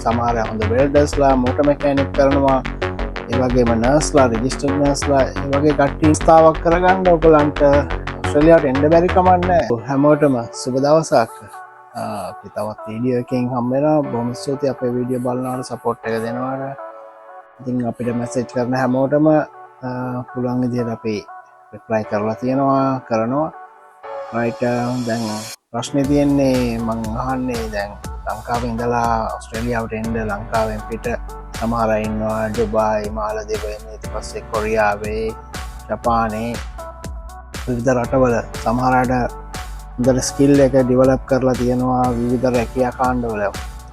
සමහර හොඳ වෙල්ඩර්ස්ලා motor mechanic කරනවා ඒ වගේම නර්ස්ලා රෙජිස්ටර්ඩ් නර්ස්ලා ඒ වගේ කට්ටිය ස්ථාවක් කරගන්න ඔයගලන්ට ඔස්ට්‍රේලියාවට එන්න බැරි කමක් නැහැ හැමෝටම සුබ දවසක් අපි තවත් වීඩියෝ එකකින් හම්බ වෙනවා බොහොම ස්තුතියි අපේ වීඩියෝ බලනවාට සපෝට් එක දෙනවාට ඉතින් අපිට මැසේජ් කරන හැමෝටම පුළුවන් විදිහට අපි රිප්ලයි කරලා කරනවා රයිට් දැන් ප්‍රශ්නේ තියෙන්නේ මං අහන්නේ දැන් ලංකාවේ ඉඳලා ඔස්ට්‍රේලියාවට එන්න ලංකාවෙන් පිට සමහර අය ඉන්නවා ඩුබායි මාලදිව ඊට පස්සේ කොරියාවේ ජපානයේ විවිධ රටවල සමහර අයට හොඳට ස්කිල් එක ඩෙවලොප් කරලා තියෙනවා විවිධ රැකියා කාණ්ඩවල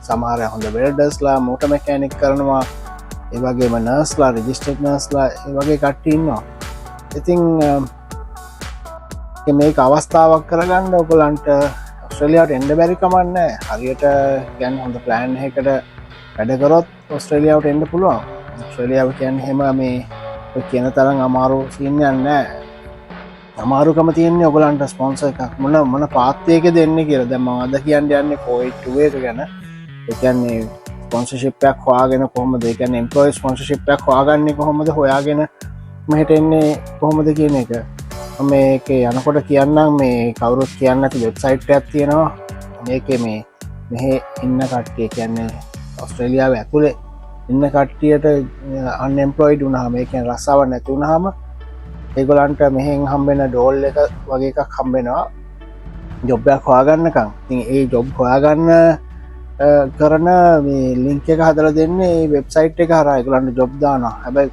සමහර හොඳ වෙල්ඩර්ස්ලා මෝටර් මෙකැනික් කරනවා ඒ වගේම නර්ස්ලා රෙජිස්ටර්ඩ් නර්ස්ලා ඒ වගේ කට්ටිය ඉන්නවා ඉතින් මේක අවස්ථාවක් කරගන්න ඔයගලන්ට ඔස්ට්‍රේලියාවට එන්න බැරි කමක් නැහැ. හරියට කියන්නේ හොඳ ප්ලෑන් එකකට වැඩ කරොත් ඔස්ට්‍රේලියාවට එන්න පුළුවන්. ඔස්ට්‍රේලියාව කියන්නේ හැම මේ කියන තරම් අමාරු සීන් එකක් නැහැ. අමාරුකම තියෙන්නේ ඔයගලන්ට ස්පොන්සර් එකක් මොන පාත්‍යයක දෙන්නේ කියලා. දැන් මම අද කියන්න යන්නේ 482 එක ගැන. ඒ කියන්නේ ස්පොන්සර්ෂිප් එකක් හොයාගෙන කොහොමද? ඒ කියන්නේ එම්ප්ලොයි ස්පොන්සර්ෂිප් එකක් හොයාගන්නේ කොහොමද? හොයාගෙන මෙහෙට එන්නේ කොහොමද කියන එක. මේක යනකොට කියන්නම් මේ කවුරුත් කියන්න ඇති වෙබ්සයිට් එකක් තියෙනවා මේකේ මේ මෙහෙ ඉන්න කට්ටිය කියන්නේ ඔස්ට්‍රේලියාව ඇතුලේ ඉන්න කට්ටියට අන්එම්ප්ලොයිඩ් වුණාම ඒ කියන්නේ රස්සාවක් නැති වුණාම ඒගොල්ලන්ට මෙහෙන් හම්බෙන ඩෝල් එක වගේ එකක් හම්බෙනවා ජොබ් එකක් හොයාගන්නකම්. ඉතින් ඒ ජොබ් හොයාගන්න කරන මේ ලින්ක් එක හදලා දෙන්නේ මේ වෙබ්සයිට් එක හරහා ඒගොල්ලන්ට ජොබ් දානවා. හැබැයි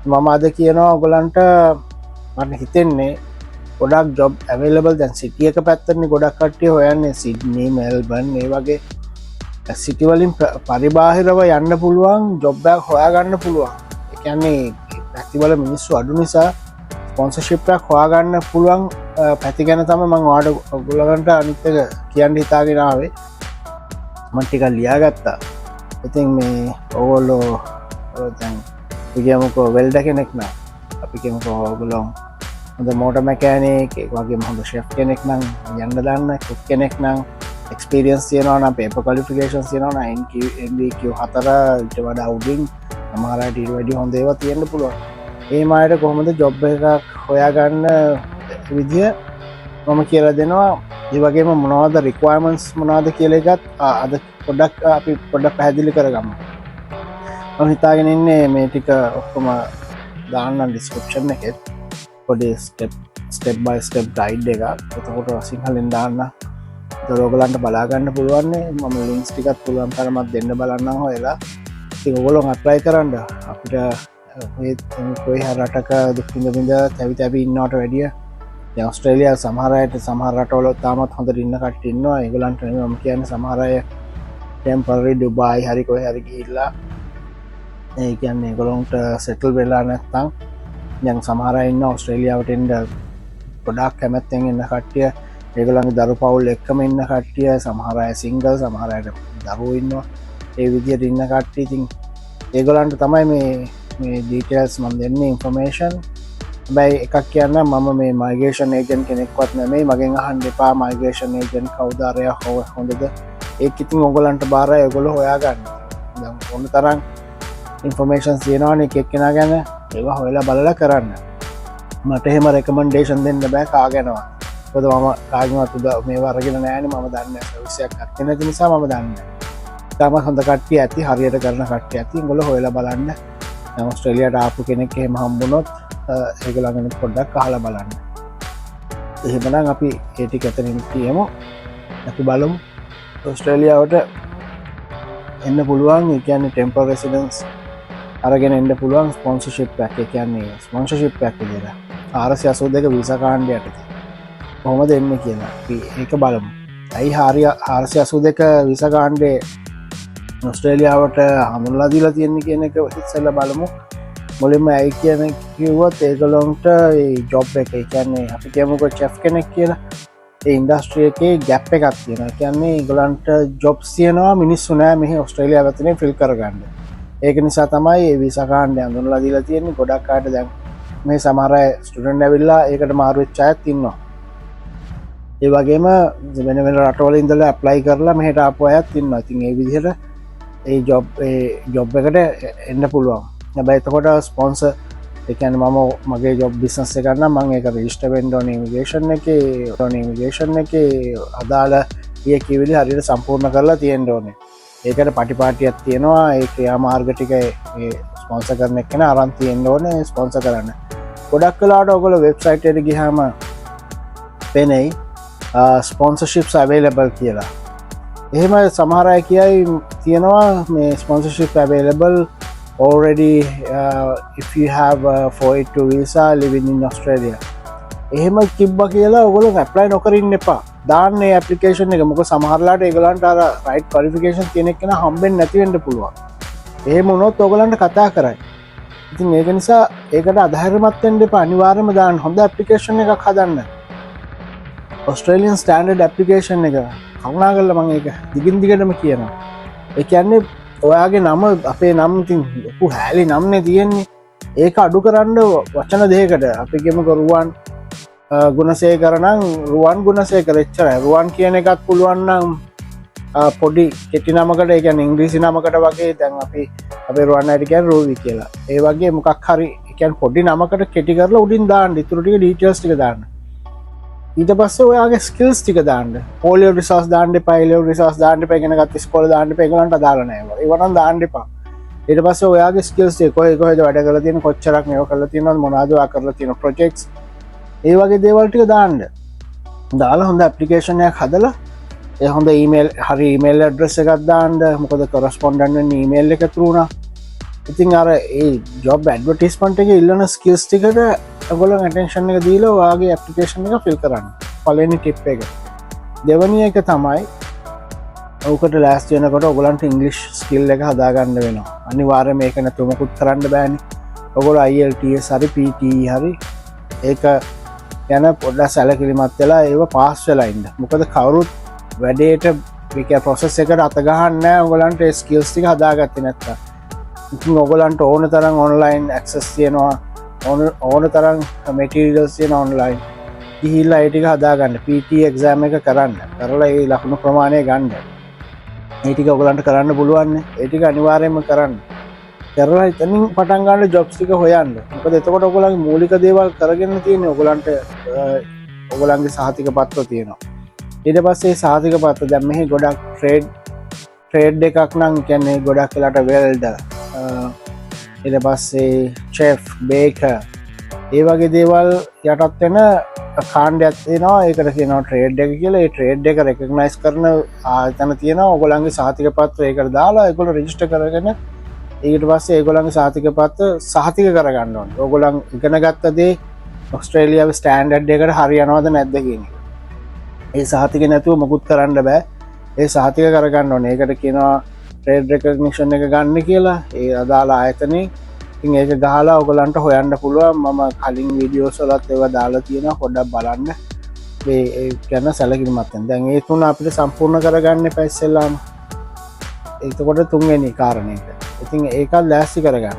මම අද කියනවා ඔයගොල්ලන්ට මට හිතෙන්නේ ගොඩක් ජොබ් ඇවේලබල් දැන් සිටි එක පැත්තටනේ ගොඩක් කට්ටිය හොයන්නේ සිඩ්නි මෙල්බර්න් මේ වගේ සිටි වලින් පරිබාහිරව යන්න පුළුවන් ජොබ් එකක් හොයාගන්න පුළුවන්. ඒ කියන්නේ පැතිවල මිනිස්සු අඩු නිසා ස්පොන්සර්ෂිප් එකක් හොයාගන්න පුළුවන් පැති ගැන තමයි මම ඔයාලට ඔයගොල්ලන්ට අනිත් එක කියන්න හිතාගෙන ආවේ. මම ටිකක් ලියාගත්තා. ඉතින් මේ ඕගොල්ලෝ දැන් කියමුකෝ වෙල්ඩර් කෙනෙක් නම් අපි කියමුකෝ ඔයගොල්ලෝ හොඳ මෝටර් මෙකැනික් ඒ වගේම හොඳ ෂෙෆ් කෙනෙක් නම් යන්න දාන්න කුක් කෙනෙක් නම් එක්ස්පීරියන්ස් තියෙනවා නම් පේපර් ක්වොලිෆිකේෂන්ස් තියෙනවා නම් NVQ 4 ඊට වඩා උඩින් සමහර අයට ඊට වැඩි හොඳ ඒවා තියෙන්න පුළුවන්. ඒ මායට කොහොමද ජොබ් එකක් හොයාගන්න විදිය මම කියලා දෙනවා. ඒ වගේම මොනවද රික්වයර්මන්ට්ස් මොනවද කියලා එකත් අද පොඩ්ඩක් අපි පැහැදිලි කරගමු. මම හිතාගෙන ඉන්නේ මේ ටික ඔක්කොම දාන්න ඩිස්ක්‍රිප්ෂන් එකේ පොඩි ස්ටෙප් බයි ස්ටෙප් ගයිඩ් එකක්. එතකොට සිංහලෙන් දාන්න. ඒක ඔයගලන්ට බලා ගන්න පුළුවන් නේ. මම ලින්ක්ස් ටිකක් පුළුවන් තරමක් දෙන්න බලන්නම් හොයලා. ඉතින් ඔයගොල්ලෝ අප්ලයි කරන්න. අපිට මේ කොයි හරි රටක දුක් විඳ තැවි ඉන්නවට වැඩිය දැන් ඔස්ට්‍රේලියාව සමහර අයට සමහර රටවල තාමත් හොඳට ඉන්න කට්ටිය ඉන්නවා. ඒගොල්ලන්ට නෙමෙයි මම කියන්නේ සමහර අය ටෙම්පරරි ඩුබායි හරි කොහේ හරි ගිහිල්ලා ඒ කියන්නේ ඒගොල්ලන්ට සෙටල් වෙලා නැත්නම් දැන් සමහර අය ඉන්න ඔස්ට්‍රේලියාවට එන්න ගොඩාක් කැමැත්තෙන් ඉන්න කට්ටිය ඒගොල්ලන්ගේ දරු පවුල් එක්කම ඉන්න කට්ටිය සමහර අය සිංගල් සමහර අයට දරුවෝ ඉන්නවා ඒ විදිහට ඉන්න කට්ටිය ඉතින් ඒගොල්ලන්ට තමයි මේ ඩීටේල්ස් මම දෙන්නේ ඉන්ෆර්මේෂන්. හැබැයි එකක් කියන්න මම මේ මයිග්‍රේෂන් ඒජන්ට් කෙනෙක්වත් නෙමෙයි මගෙන් අහන්න එපා මයිග්‍රේෂන් ඒජන්ට් කවුද අරයා හොඳද ඒක ඉතින් ඔයගොල්ලන්ට බාරයි ඔයගොල්ලෝ හොයාගන්න. දැන් ඕන තරම් ඉන්ෆර්මේෂන්ස් තියෙනවානේ එක එක්කෙනා ගැන ඒවා හොයලා බලලා කරන්න. මට එහෙම රෙකමන්ඩේෂන් දෙන්න බෑ කාගෙනවා. මොකද මම කාගෙවත් මේවා අරගෙන නෑනේ මම දන්නේ සර්විස් එකක් අත්දැක නැති නිසා මම දන්නේ. තාම හොඳ කට්ටිය ඇති හරියට කරන කට්ටිය ඇති. ඒගොල්ලෝ හොයලා බලන්න. දැන් ඔස්ට්‍රේලියාවට ආපු කෙනෙක් එහෙම හම්බුනොත් ඒගොල්ලන්ගෙන් පොඩ්ඩක් අහලා බලන්න. එහෙමනම් අපි ඒ ටික එතනින් කියමු. අපි බලමු ඔස්ට්‍රේලියාවට එන්න පුළුවන්. ඒ කියන්නේ ටෙම්පරරි රෙසිඩන්ස් අරගෙන එන්න පුළුවන් ස්පොන්සර්ෂිප් එකක්. ඒ කියන්නේ ස්පොන්සර්ෂිප් එකක් විදිහට 482 වීසා කාණ්ඩය යටතේ කොහොමද එන්නේ කියලා අපි ඒක බලමු. ඇයි 482 වීසා කාණ්ඩේ ඔස්ට්‍රේලියාවට හඳුන්වලා දීලා තියෙන්නේ කියන එක ඉස්සෙල්ලා බලමු. මුලින්ම ඇයි කියන කිව්වොත් ඒගොල්ලන්ට මේ ජොබ් එක ඒ කියන්නේ අපි කියමුකෝ chef කෙනෙක් කියලා ඒ ඉන්ඩස්ට්‍රි එකේ ગેප් එකක් තියෙනවා. ඒ කියන්නේ ඒගොල්ලන්ට ජොබ්ස් තියෙනවා මිනිස්සු නෑ මෙහි ඔස්ට්‍රේලියාව ඇතුලේ ෆිල් කරගන්න. ඒක නිසා තමයි මේ වීසා කාණ්ඩය හඳුන්වලා දීලා තියෙන්නේ. ගොඩක් අයට දැන් මේ සමහර අය ස්ටුඩන්ට් ඇවිල්ලා ඒකට මාරු වෙච්ච අයත් ඉන්නවා. ඒ වගේම වෙන වෙන රටවල ඉඳලා ඇප්ලයි කරලා මෙහෙට ආපු අයත් ඉන්නවා. ඉතින් ඒ විදිහට ඒ ජොබ් එකට එන්න පුළුවන්. හැබැයි එතකොට ස්පොන්සර් එකන මම මගේ ජොබ් බිස්නස් එකන්න මං එක රිස්ට වෙන්ඩෝන ඉමිගේෂන් එක අදාළ ඒ කිවිලි හරිට සම්පූර්ණ කරලා තියෙන් ඕනේ. ඒකට පටිපාටියක් තියෙනවා ඒ ක්‍රියා මාර්ගටික ස්පොන්ස කරන එකන අරන් තියෙන් ඕනේ ස්පොන්ස කරන්න. ගොඩක් කලාට ඔගොල වෙබ්සයිට් ගිහම පෙනෙයි ස්පොන්සර්ශිප්ස් අවේලබල් කියලා. එහෙම සමහරය කියයි තියෙනවා මේ ස්පොන්සර්ශිප් available already if you have a 482 visa living in Australia. එහෙම තිබ්බ කියලා ඔයගොල්ලෝ apply නොකරින්න එපා. දාන්නේ application එක. මොකද සමහරලාට ඒගොල්ලන්ට අර right qualification තියෙන එක හම්බෙන්නේ නැති වෙන්න පුළුවන්. එහෙම වුණොත් ඔයගොල්ලන්ට කතා කරයි. ඉතින් ඒක නිසා ඒකට අධෛර්යමත් වෙන්න එපා. අනිවාර්යයෙන්ම දාන්න හොඳ application එකක් හදන්න. Australian standard application එක. කරුණා කරලා මම ඒක දිගින් දිගටම කියනවා. ඒ කියන්නේ ඔයාගේ නම අපේ නම් තින් ලොකු හැලි නම්නේ තියෙන්නේ ඒක අඩු කරන්න වචන දෙකට අපිගෙම කරුවන් ගුණසේ කරනම් රුවන් ගුණසේ කරච්චර රුවන් කියන එකත් පුළුවන්නම් පොඩි කෙටි නමකට එකන් ඉංග්‍රීසි නමකට වගේ දැන් අපි අපේ රුවන් අයිටකැන් රෝවි කියලා ඒ වගේ මොකක් හරි එකන් පොඩි නමකට කෙටි කරලා උඩින් දාන්න ඉතුරුටික ඩීටේල්ස් ටික දාන්න. ඊට පස්සේ ඔයාගේ ස්කිල්ස් ටික දාන්න. පොලියෝ රිසෝස් දාන්න එපා, එලියෝ රිසෝස් දාන්න එපා, ඉගෙන ගත්ත ඉස්කෝලේ දාන්න එපා, ඒගොල්ලන්ට අදාළ නැහැ. ඒව නම් දාන්න එපා. ඊට පස්සේ ඔයාගේ ස්කිල්ස් ටික කොහෙද වැඩ කරලා තියෙන, කොච්චරක් මේව කරලා තියෙනවද, මොනවද ඔයා කරලා තියෙන ප්‍රොජෙක්ට්ස්, ඒ වගේ දේවල් ටික දාන්න. දාලා හොඳ ඇප්ලිකේෂන් එකක් හදලා ඒ හොඳ ඊමේල් හරි ඊමේල් ඇඩ්‍රස් එකක් දාන්න. මොකද කොරස්පොන්ඩන්ට් වෙන්නේ ඊමේල් එක through නා. ඉතින් අර ඒ ජොබ් ඇඩ්වර්ටයිස්මන්ට් එකේ ඉල්ලන ස්කිල්ස් ටිකට ඔයගොල්ලෝ ඇටෙන්ෂන් එක දීලා ඔයාගේ ඇප්ලිකේෂන් එක ෆිල් කරන්න. පළවෙනි ටිප් එක. දෙවෙනි එක තමයි ඔකට ලෑස්ති වෙනකොට ඔයගොල්ලන්ට ඉංග්‍රීසි ස්කිල් එක හදාගන්න වෙනවා. අනිවාර්යයෙන් මේක නැතුව මොකුත් කරන්න බෑනේ. ඔයගොල්ලෝ IELTS හරි PTE හරි ඒක යන පොඩ්ඩක් සැලකිලිමත් වෙලා ඒව පාස් වෙලා ඉන්න. මොකද කවුරුත් වැඩේට මේක ප්‍රොසෙස් එකට අත ගහන්නේ නැහැ ඔයගොල්ලන්ට ඒ ස්කිල්ස් ටික හදාගත්තේ නැත්තම්. ඉතින් ඔයගොල්ලන්ට ඕන තරම් ඔන්ලයින් ඇක්සස් තියෙනවා. ඕන තරම් මැටීරියල්ස් තියෙන ඔන්ලයින්. ගිහිල්ලා ඒ ටික හදාගන්න. PT එක්සෑම් එක කරන්න. කරලා ඒ ලකුණු ප්‍රමාණය ගන්න. ඒ ටික ඔයගොල්ලන්ට කරන්න පුළුවන් නේ. ඒ ටික අනිවාර්යයෙන්ම කරන්න. කරලා ඉතින් පටන් ගන්න ජොබ්ස් ටික හොයන්න. මොකද එතකොට ඔයගොල්ලන්ගේ මූලික දේවල් කරගෙන තියෙන්නේ ඔයගොල්ලන්ට ඔයගොල්ලන්ගේ සහතික පත්‍ර තියෙනවා. ඊට පස්සේ සහතික පත්‍ර දැන් මෙහි ගොඩක් ට්‍රේඩ් එකක් නම් කියන්නේ ගොඩක් වෙලාට වෙල්ඩර් ඊට පස්සේ චෙෆ් බේකර් ඒ වගේ දේවල් යටත් වෙන කාණ්ඩයක් තියෙනවා. ඒකට කියනවා ට්‍රේඩ් එක කියලා. ඒ ට්‍රේඩ් එක රෙකග්නයිස් කරන ආයතන තියෙනවා. ඔයගොල්ලන්ගේ සහතික පත්‍ර ඒකට දාලා ඒගොල්ලෝ රෙජිස්ටර් කරගෙන ඊට පස්සේ ඒගොල්ලන්ගේ සහතික පත්‍ර සහතික කරගන්න ඕනේ. ඔයගොල්ලන් ඉගෙන ගත්ත දේ ඔස්ට්‍රේලියාවේ ස්ටෑන්ඩඩ් එකට හරියනවද නැද්ද කියන එක. ඒ සහතික නැතුව මොකුත් කරන්න බෑ. ඒ සහතික කරගන්න ඕනේ. ඒකට කියනවා ට්‍රේඩ් රෙකග්නිෂන් එක ගන්න කියලා. ඒ අදාළ ආයතනේ ඉතින් ඒක ගහලා ඔයගලන්ට හොයන්න පුළුවන්. මම කලින් වීඩියෝස් වලත් ඒවා දාලා තියෙනවා. පොඩ්ඩක් බලන්න. ඒ ගැන සැලකිලිමත් වෙන්න. දැන් ඒ තුන අපිට සම්පූර්ණ කරගන්න එපා ඉස්සෙල්ලාම. එතකොට තුන්වෙනි කාරණේක. ඉතින් ඒකත් ලෑස්ති කරගන්න.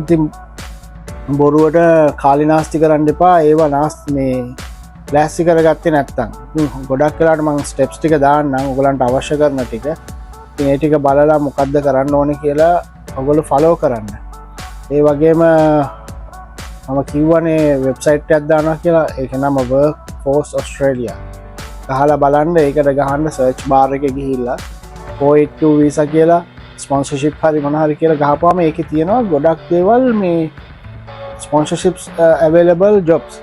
ඉතින් බොරුවට කාලිනාස්ති කරන්න එපා. ඒවා මේ ලෑස්ති කරගත්තේ නැත්තම්. ගොඩක් වෙලාට මම ස්ටෙප්ස් ටික දාන්නම් ඔයගලන්ට අවශ්‍ය කරන ටික. ඉතින් ඒ ටික බලලා මොකද්ද කරන්න ඕනේ කියලා ඔයගොල්ලෝ ෆලෝ කරන්න. ඒ වගේම මම කිව්වනේ වෙබ්සයිට් එකක් දානවා කියලා. ඒක නම Workforce Australia. ගහලා බලන්න. ඒකට ගහන්න සර්ච් බාර් එකේ ගිහිල්ලා 482 visa කියලා ස්පොන්සර්ෂිප් හරි මොන හරි කියලා ගහපුවාම ඒකේ තියෙනවා ගොඩක් දේවල් මේ ස්පොන්සර්ෂිප්ස් available jobs.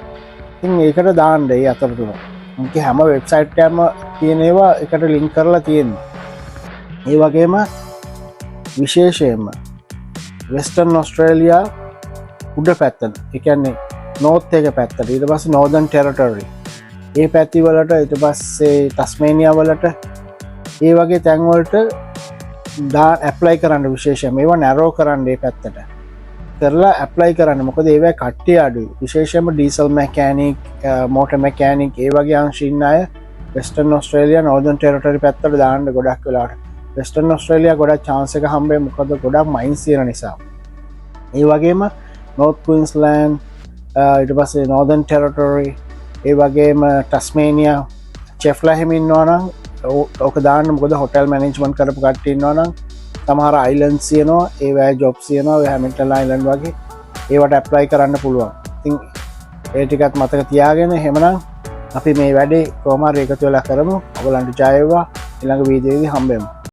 ඉතින් ඒකට දාන්න ඒ අතරතුර. මේක හැම වෙබ්සයිට් එකම තියෙන ඒවා එකට ලින්ක් කරලා තියෙනවා. ඒ වගේම විශේෂයෙන්ම වෙස්ටර්න් ඔස්ට්‍රේලියා උඩ පැත්තට, ඒ කියන්නේ නෝර්ත් එක පැත්තට, ඊට පස්සේ නෝර්දර්න් ටෙරිටරි ඒ පැති වලට, ඊට පස්සේ ටස්මේනියා වලට ඒ වගේ තැන් වලට ඇප්ලයි කරන්න. විශේෂයෙන් මේවා නැරෝ කරන්න ඒ පැත්තට කරලා ඇප්ලයි කරන්න. මොකද ඒවා කට්ටිය අඩුයි. විශේෂයෙන්ම ඩීසල් මැකැනික්, මෝටර් මැකැනික් ඒ වගේ අංශ ඉන්න අය වෙස්ටර්න් ඔස්ට්‍රේලියා නෝර්දර්න් ටෙරිටරි පැත්තට දාන්න ගොඩක් වෙලාවට. වෙස්ටර්න් ඔස්ට්‍රේලියා ගොඩක් chance එක හම්බෙයි. මොකද ගොඩක් මයින්ස් තියෙන නිසා. ඒ වගේම නෝර්ත් ක්වීන්ස්ලෑන්ඩ්, ඊට පස්සේ නෝර්දර්න් ටෙරිටරි, ඒ වගේම ටස්මේනියා, චෙෆ්ලා එහෙම ඉන්නවා නම් ඕක දාන්න. මොකද හොටෙල් මැනේජ්මන්ට් කරපු කට්ටිය ඉන්නවා නම් තමහර අයිලන් සියනවා ඒ ජොබ් සියනවා හැමිටල් අයිලන්ඩ් වගේ ඒවට ඇප්ලයි කරන්න පුළුවන් ඉතින් ඒටිකත් මතක තියාගෙන හෙමනම් අපි මේ වැඩේ කෝමාර එකතු වෙලා කරමු ඔයගලන්ට ජය වේවා ඊළඟ වීඩියෝෙදී හම්බෙමු